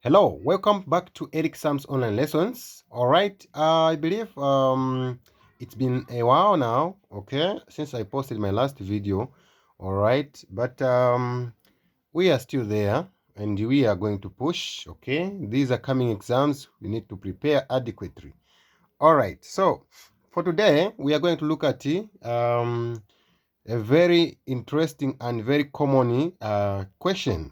Hello, welcome back to Eric Sam's online lessons. All right, I believe it's been a while now, okay, since I posted my last video. All right, but we are still there and we are going to push, okay. These are coming exams, we need to prepare adequately. All right, so for today we are going to look at a very interesting and very common question.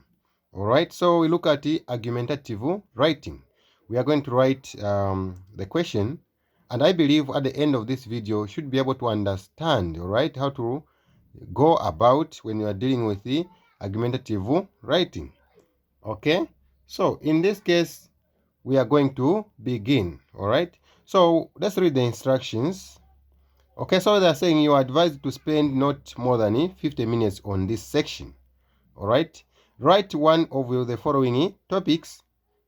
All right, so we look at the argumentative writing. We are going to write the question, and I believe at the end of this video you should be able to understand, all right, how to go about when you are dealing with the argumentative writing. Okay, so in this case we are going to begin. All right, so let's read the instructions. Okay, so they're saying you are advised to spend not more than 50 minutes on this section. All right, write one of the following topics.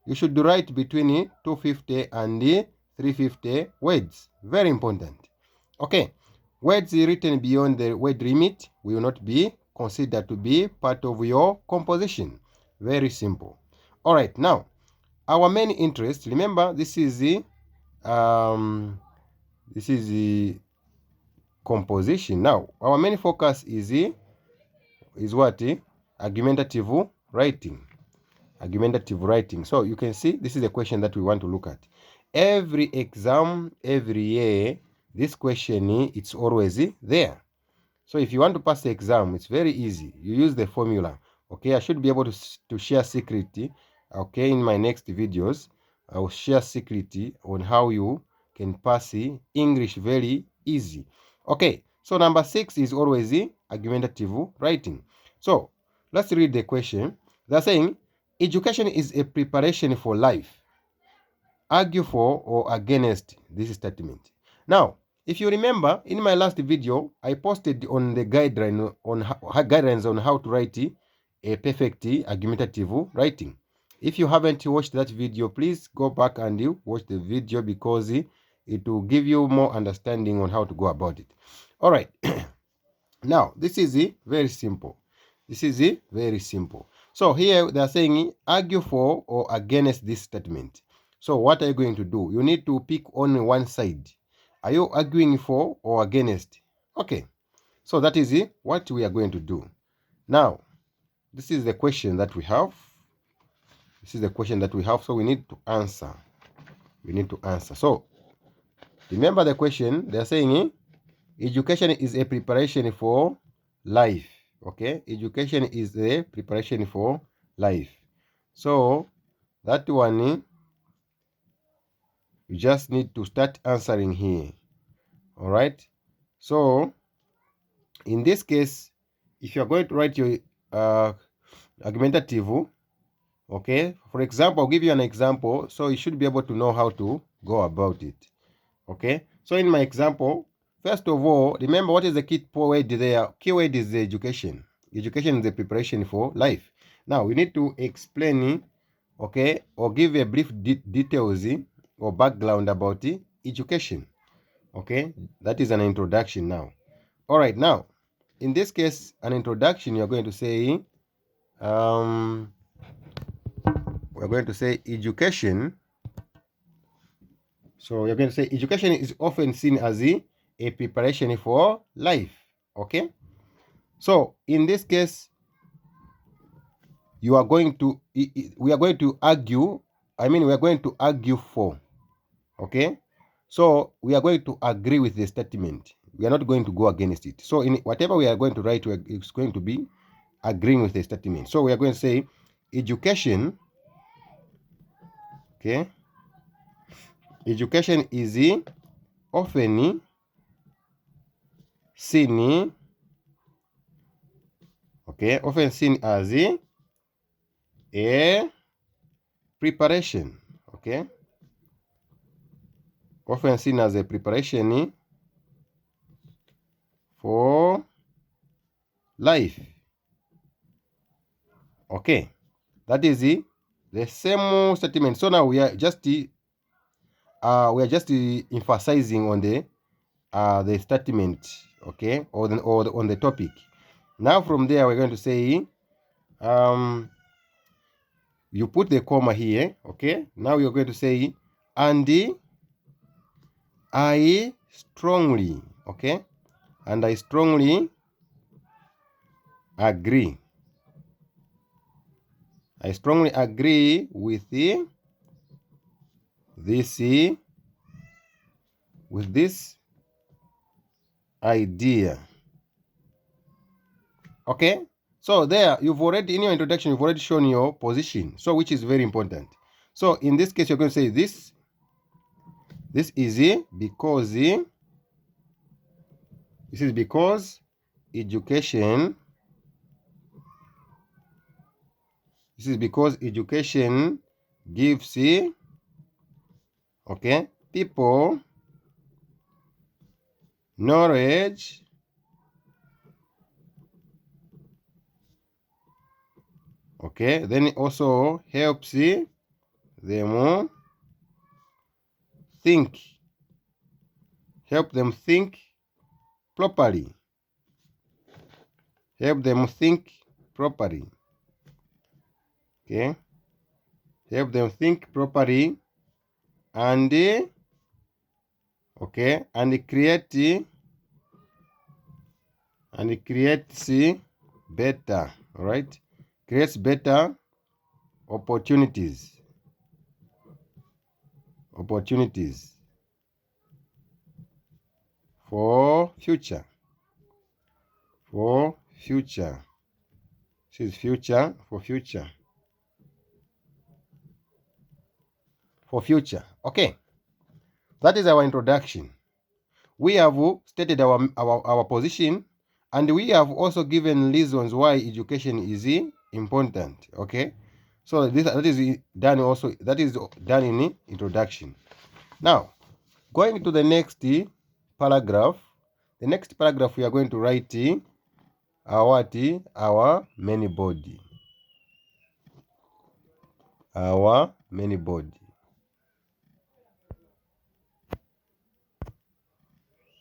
You should write between 250 and 350 words. Very important. Okay, words written beyond the word limit will not be considered to be part of your composition. Very simple. All right, now our main interest. Remember, this is the composition. Now, our main focus is what? Argumentative writing. Argumentative writing. So you can see this is a question that we want to look at. Every exam, every year, this question, it's always there. So if you want to pass the exam, it's very easy. You use the formula. Okay, I should be able to share secret. Okay, in my next videos, I will share secret on how you can pass English very easy. Okay, so number 6 is always argumentative writing. So let's read the question. They're saying, education is a preparation for life. Argue for or against this statement. Now, if you remember, in my last video, I posted on the guidelines on how to write a perfect argumentative writing. If you haven't watched that video, please go back and you watch the video because it will give you more understanding on how to go about it. All right. Now, this is very simple. This is very simple. So here they are saying argue for or against this statement. So what are you going to do? You need to pick only one side. Are you arguing for or against? Okay. So that is what we are going to do. Now, this is the question that we have. This is the question that we have. So we need to answer. We need to answer. So remember the question. They are saying education is a preparation for life. Okay, education is a preparation for life. So that one, you just need to start answering here. All right. So in this case, if you are going to write your argumentative, okay, for example, I'll give you an example, so you should be able to know how to go about it. Okay, so in my example, first of all, remember what is the key word there? Keyword is the education. Education is the preparation for life. Now we need to explain, okay, or give a brief details or background about education. Okay, that is an introduction now. All right, now in this case, an introduction, you're going to say, we're going to say education. So you're going to say education is often seen as a preparation for life. Okay. So in this case, you are going to, we are going to argue. We are going to argue for. Okay. So we are going to agree with the statement. We are not going to go against it. So in whatever we are going to write, it's going to be agreeing with the statement. So we are going to say education. Okay. Education is often seen, okay, often seen as a preparation, okay, often seen as a preparation for life. Okay, that is the same statement. So now we are just emphasizing on the statement, okay, or on the topic. Now from there we're going to say you put the comma here, okay? Now you're going to say, and I strongly, okay? And I strongly agree. I strongly agree with this idea. Okay? So there, you've already, in your introduction, you've already shown your position, so which is very important. So in this case, you're going to say this is because this is because education, this is because education gives, okay, people knowledge, okay, then it also helps them think, help them think properly, help them think properly, okay, help them think properly, and okay, and creates better, all right, creates better opportunities for future, this is future, for future. Okay, that is our introduction. We have stated our position, and we have also given reasons why education is important. Okay, so that is done also, that is done in introduction. Now, going to the next paragraph. The next paragraph, we are going to write our main body. Our main body.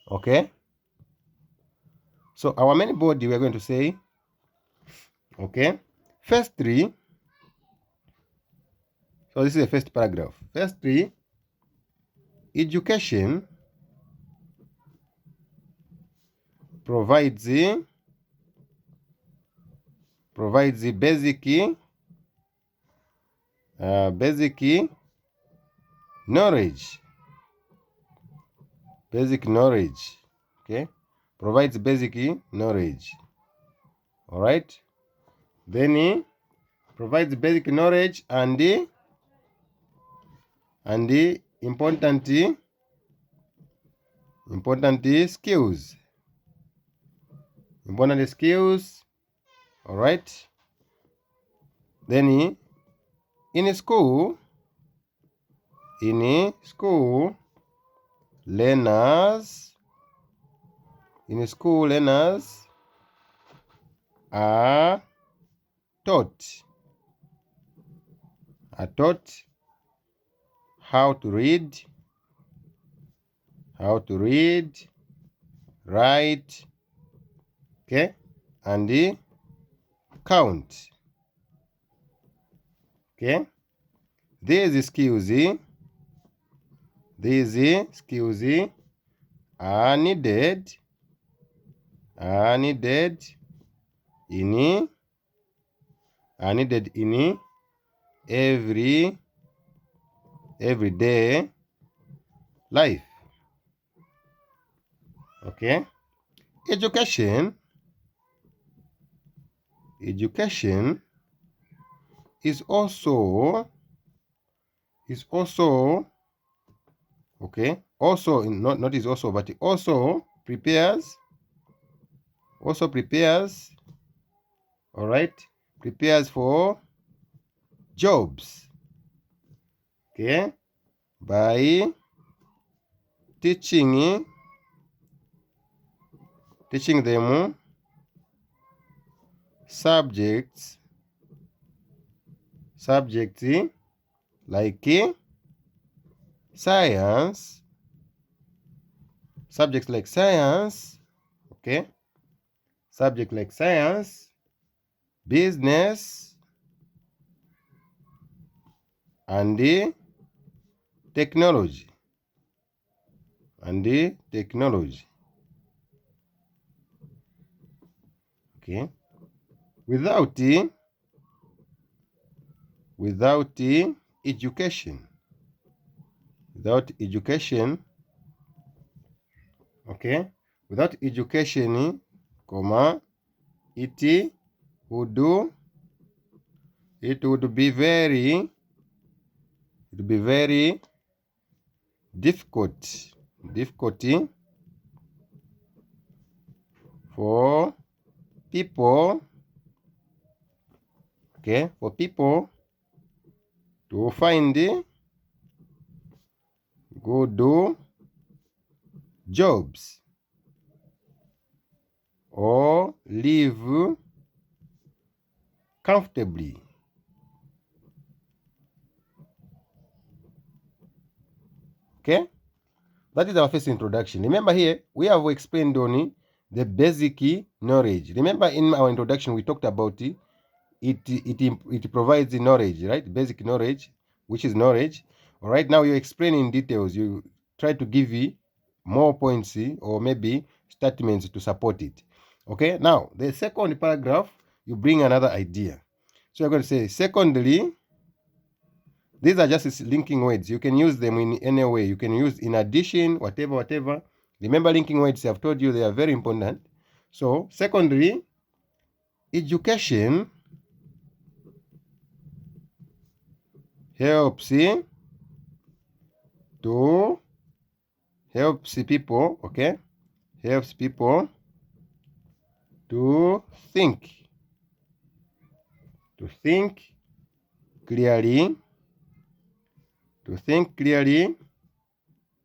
Okay. So our main body, we are going to say, okay, firstly, so this is the first paragraph. Firstly, education provides the basic knowledge. Okay, provides basic knowledge. All right. Then provides basic knowledge and important skills. All right. Then in school, learners are taught how to read, write, okay, and count. Okay, these skills are needed in everyday life. Okay, education is also okay, also not is also, but it also prepares, all right, prepares for jobs, okay, by teaching them subjects like science, okay, business, and technology. And technology. Okay. Without education. Without education. Okay. Without education, comma, it would be very difficult for people, okay, for people to find good jobs or live comfortably. Okay, that is our first introduction. Remember here we have explained on the basic knowledge. Remember in our introduction we talked about it provides the knowledge, right? Basic knowledge, which is knowledge. All right, now you explain in details. You try to give more points or maybe statements to support it. Okay, now the second paragraph, you bring another idea. So you're going to say, secondly, these are just linking words. You can use them in any way. You can use in addition, whatever. Remember, linking words, I've told you they are very important. So, secondly, education helps people, okay? Helps people to think clearly,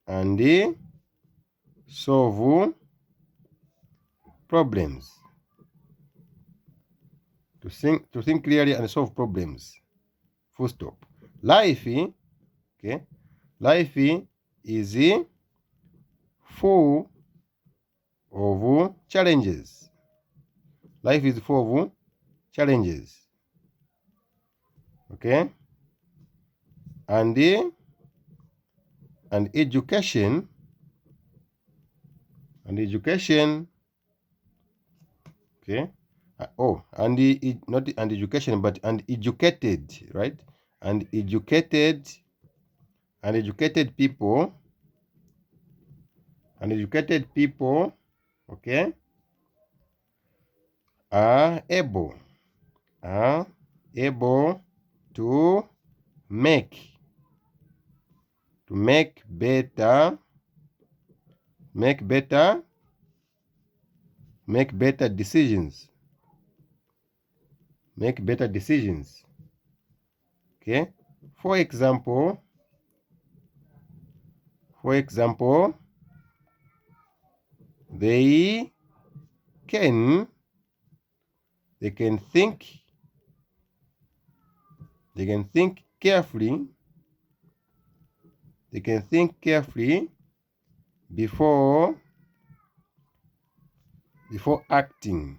and solve problems. To think clearly and solve problems. Full stop. Life, okay? Life is full of challenges. Life is full of challenges. Okay? And education, okay? Not and education, but and educated, right? And educated people, okay, are able to make better decisions. Okay. For example, they can think carefully. Before acting.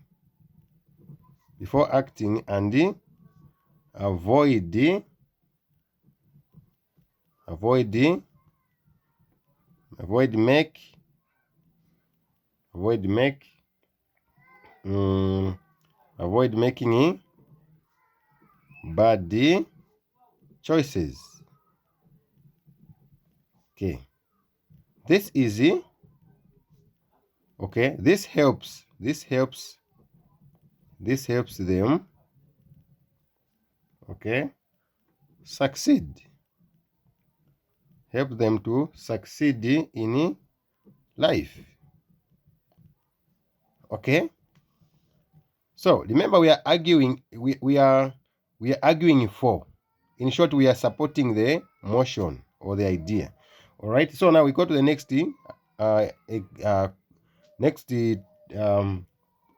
And avoid making bad choices. Okay. This is okay. This helps them, okay, succeed. Help them to succeed in life. Okay. So remember, we are arguing. We are arguing for. In short, we are supporting the motion or the idea. All right. So now we go to the next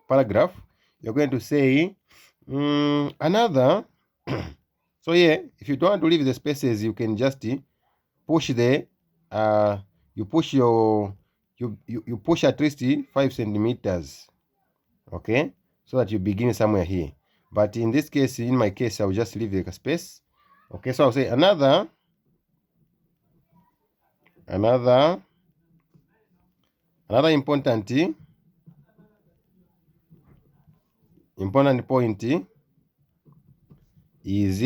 paragraph. You're going to say another. So yeah, if you don't want to leave the spaces, you can just push the you push at least 5 centimeters. Okay, so that you begin somewhere here. But in this case, in my case, I'll just leave the space Okay, so I'll say another important point is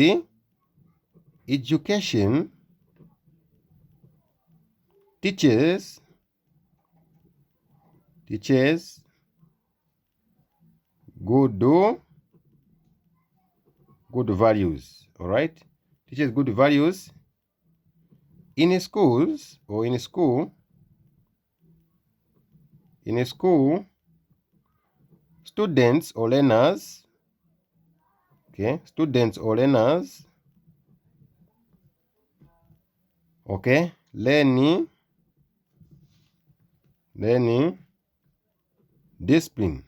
education teaches good values. All right, teaches good values in schools or in school. Students or learners, okay, okay, learning discipline,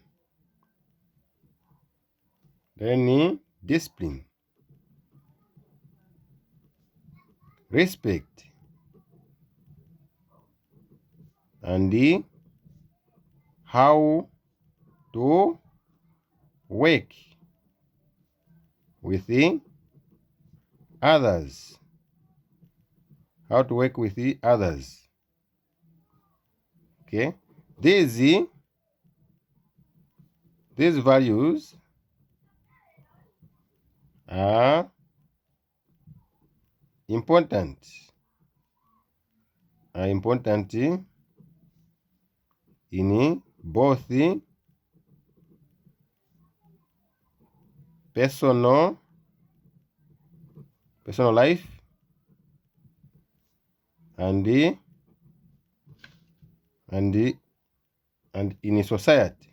respect, and how to work with others. Okay, these values are important in both personal life and in society.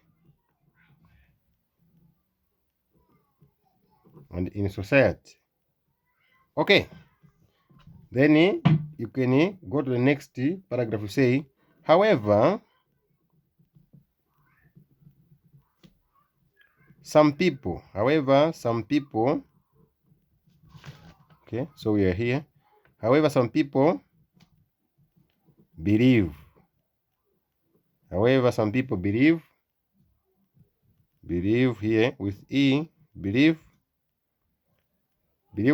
Okay, then you can go to the next paragraph. You say, however, some people, okay, so we are here. However, some people believe. Believe here with E, believe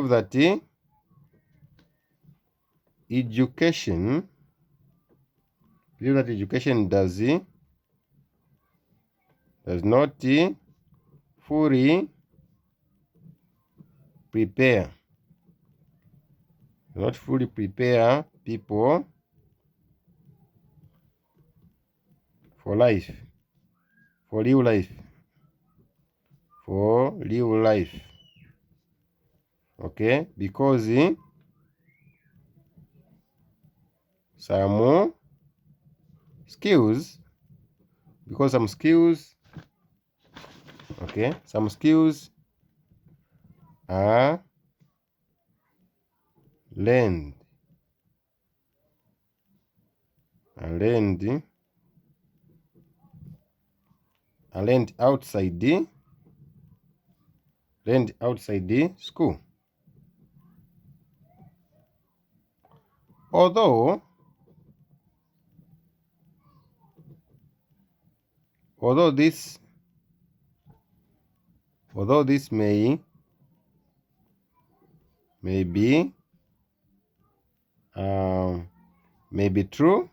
that education does not fully prepare people for real life. Okay, because some skills, okay, some skills are learned outside the school. Although this may be true,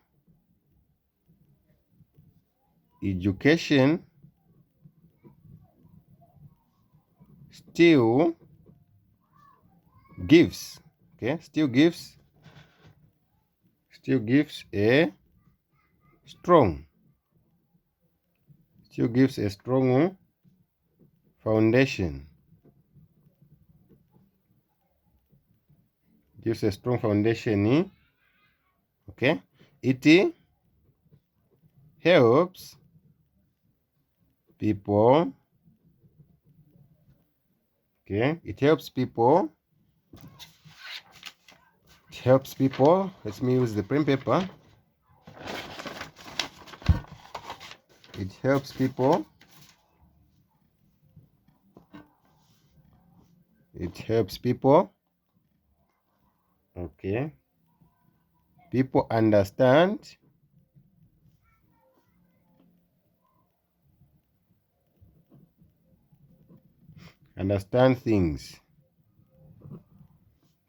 education still gives a strong foundation. Okay, it helps people. Okay, it helps people. Let me use the pen paper. It helps people. Okay, people understand things.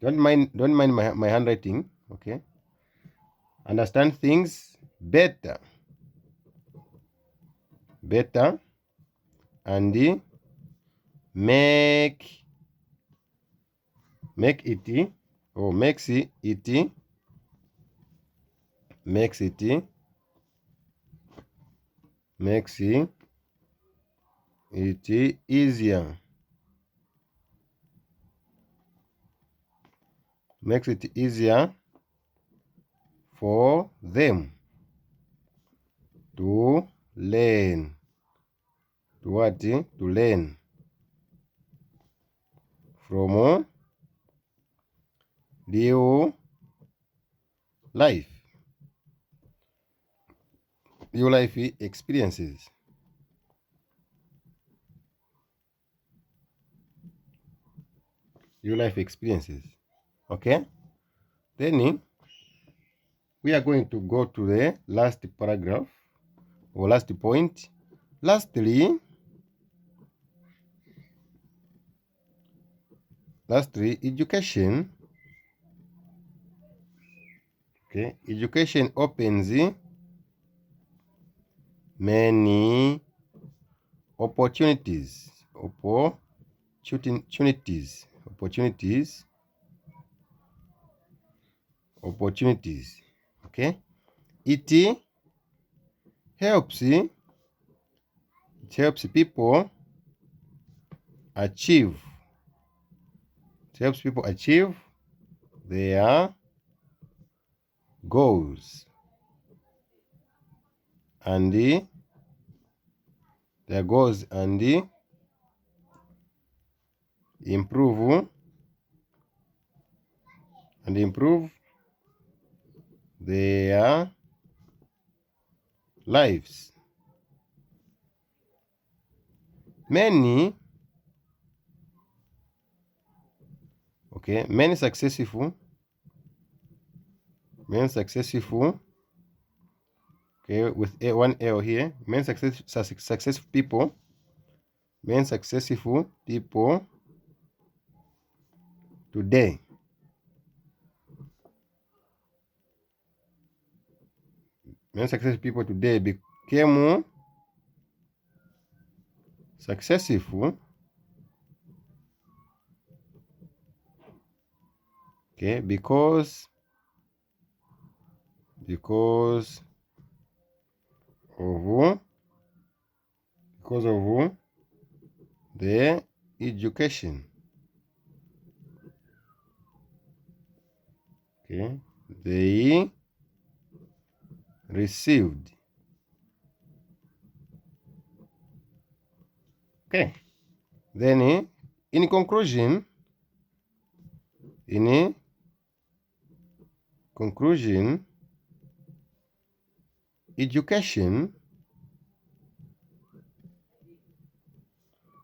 Don't mind my handwriting. Okay. Understand things better. Better. And make it, or makes it makes it easier. Makes it easier for them to learn. To what? To learn from real life. Real life experiences. Real life experiences. Okay? Then we are going to go to the last paragraph or last point. Lastly, education. Okay, education opens many opportunities. Opportunities. Okay, it helps people achieve. It helps people achieve their goals and improve their lives. Many successful. Okay, with one L here. Successful people. Successful people today. Many successful people today became successful. Okay, because of the education. Okay, they received. Okay, then in conclusion, education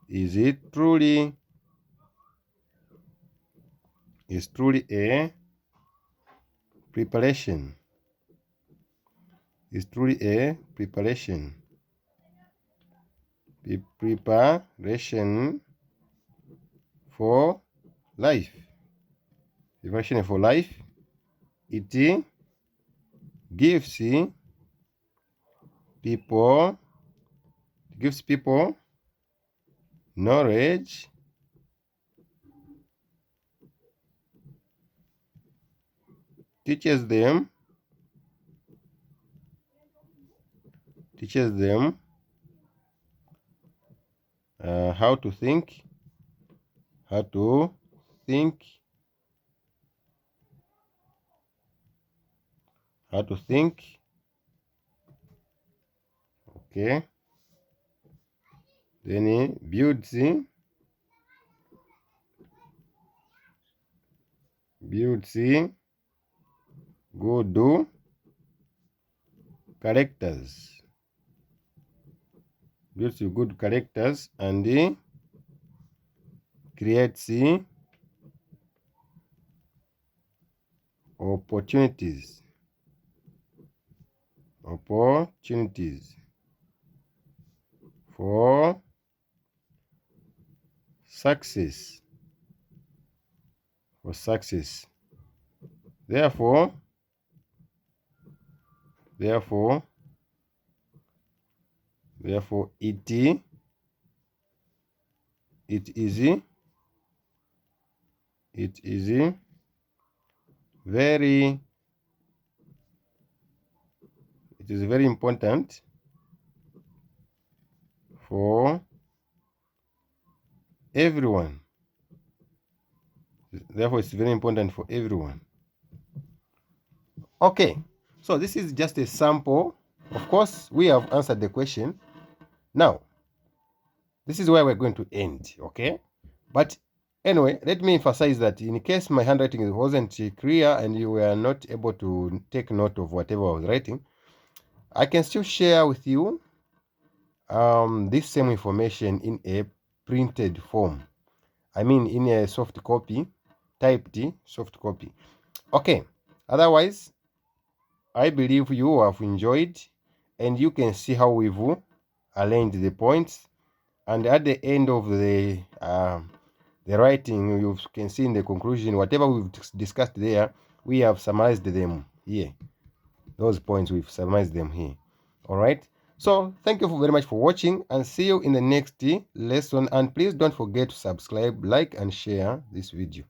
is truly a preparation. Is truly a preparation. Preparation for life. Preparation for life. It gives people knowledge, teaches them how to think, think, how to think. Okay. Then builds good characters. Builds good characters and creates opportunities for success. for success. Therefore, it is very important for everyone. Therefore, it's very important for everyone. Okay, so this is just a sample. Of course, we have answered the question. Now, this is where we're going to end, okay? But anyway, let me emphasize that in case my handwriting wasn't clear and you were not able to take note of whatever I was writing, I can still share with you this same information in a printed form. I mean in a soft copy, typed soft copy. Okay, otherwise, I believe you have enjoyed and you can see how we've aligned the points, and at the end of the writing, you can see in the conclusion whatever we've discussed there, we have summarized them here. Those points, we've summarized them here. All right, so thank you very much for watching and see you in the next lesson, and please don't forget to subscribe, like and share this video.